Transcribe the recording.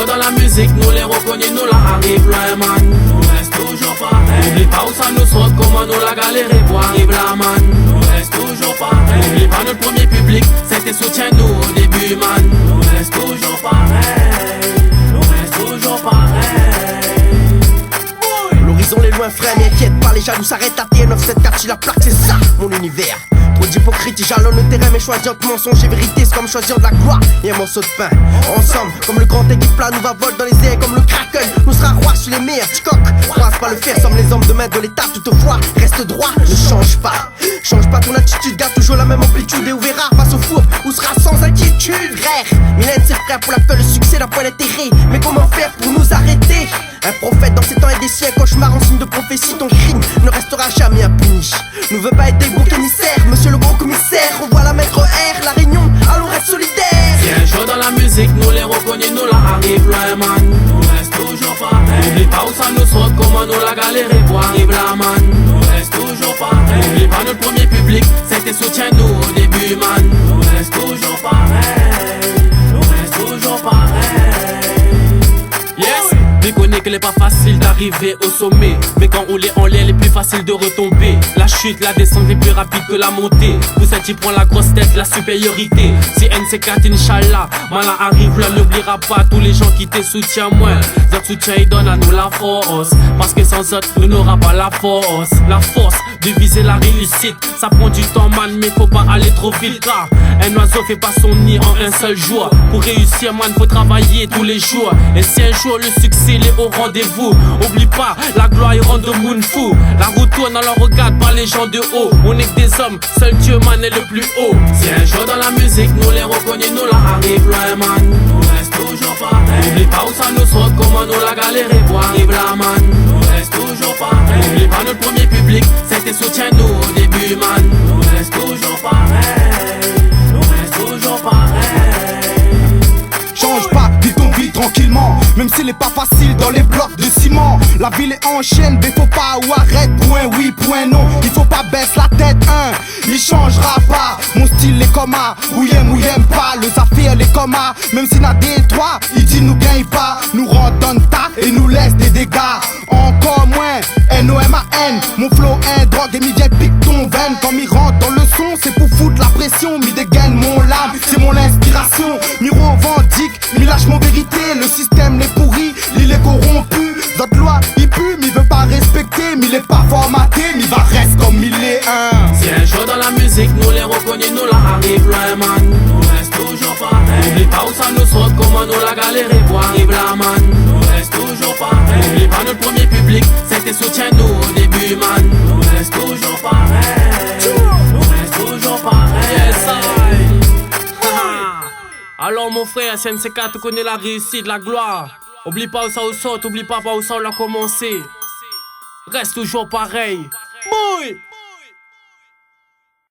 jour dans la musique, nous les reconnais, nous la arrive loin man. Nous reste toujours pareil. N'oublie pas où ça nous saute, comment nous la galéré pour arriver là man. Nous reste toujours pareil. N'oublie pas notre premier public, c'était soutien-nous au début man. Nous reste toujours pareil. Nous reste toujours pareil. L'horizon est loin frère, m'inquiète pas, les jaloux s'arrêtent à T9, 7-4, si la plaque c'est ça, mon univers. Trop d'hypocrite, jalonne le terrain, mais choisir entre mensonge et vérité, c'est comme choisir de la gloire et un morceau de pain. Ensemble, comme le grand équipe plat, nous va voler dans les airs comme le Kraken. Nous sera roi sur les meilleurs, Ticoc. Croise pas le fer, sommes les hommes de main de l'état, toutefois, reste droit, ne change pas. Change pas ton attitude, garde toujours la même amplitude et on verra face au four où sera sans inquiétude. Frère, Mylène c'est frère pour la peur, le succès, la point d'intérêt. Mais comment faire pour nous arrêter? Un prophète dans ces temps et des siècles, cauchemar en signe de prophétie, ton crime ne restera jamais impuni. Nous veut pas être des boucs émissaires, monsieur le grand commissaire, revois la maître R, la réunion, allons reste solidaire. Si un jour dans la musique, nous les reconnais, nous la arrive loin man. Nous reste toujours pareil. N'oublie pas où ça nous saute, comment nous la galéré pour arriver là man. Nous reste toujours pareil. N'oublie pas notre premier public, c'était soutien-nous au début man. Nous reste toujours pareil. Nous reste toujours pareil. Yes. Je connais qu'elle est pas facile d'arriver au sommet, mais quand on est en l'air, il est plus facile de retomber. La chute, la descente est plus rapide que la montée. Pour ça, tu prends la grosse tête, la supériorité. Si NC4, Inch'Allah, Mala arrive là, n'oubliera pas tous les gens qui te soutiennent moins. Notre soutien, il donne à nous la force, parce que sans autres, nous n'aura pas la force. La force de viser la réussite, ça prend du temps man, mais faut pas aller trop vite car un oiseau fait pas son nid en un seul jour. Pour réussir man, faut travailler tous les jours. Et si un jour le succès il est au rendez-vous, oublie pas, la gloire rend de monde fou. La route tourne, alors regarde pas les gens de haut. On est que des hommes, seul Dieu man est le plus haut. Si un jour dans la musique, nous les reconnais, nous la arrive loin man. Nous reste toujours pareil. N'oublie pas où ça nous saute, comment nous la galéré pour arriver là man. Nous reste toujours pareil. N'oublie pas notre premier public, c'était soutien-nous au début man. Nous reste toujours pareil. Nous reste toujours pareil. Change pas, vis ton vie tranquillement, même s'il est pas facile dans les blocs de ciment. La ville est en chaîne, mais faut pas ou arrête, point oui, point non. Il faut pas baisser la tête, il changera pas. Mon style est comme A, ou y'aime pas. Le Zafir les comme A, même s'il n'a des droits, il dit nous gagne pas. Nous redonne ta et nous laisse des dégâts. Encore moins, N-O-M-A-N. Mon flow est drogue et mi vient pique ton veine. Quand m'y rentre dans le son, c'est pour foutre la pression. Mi dégaine mon lame, c'est mon inspiration. Mi revendique, mi lâche mon vérité. Le système l'est pourri, il est corrompu. Notre loi, il pue, mi veut pas respecter. Mi l'est pas formaté, mi va reste comme il est Si un jour dans la musique, nous les reconnais, nous la arrive loin man. Nous reste toujours pareil. N'oublie pas où ça nous saute, comment nous la galéré pour arriver là man. Nous reste toujours pareil. N'oublie pas notre premier public, c'était soutien-nous au début man. Nous reste toujours pareil. Nous reste toujours pareil. Yes, alors mon frère, SNC4, tu connais la réussite, la gloire. Oublie pas où ça saute, oublie pas où ça on a commencé. Reste toujours pareil. Boy.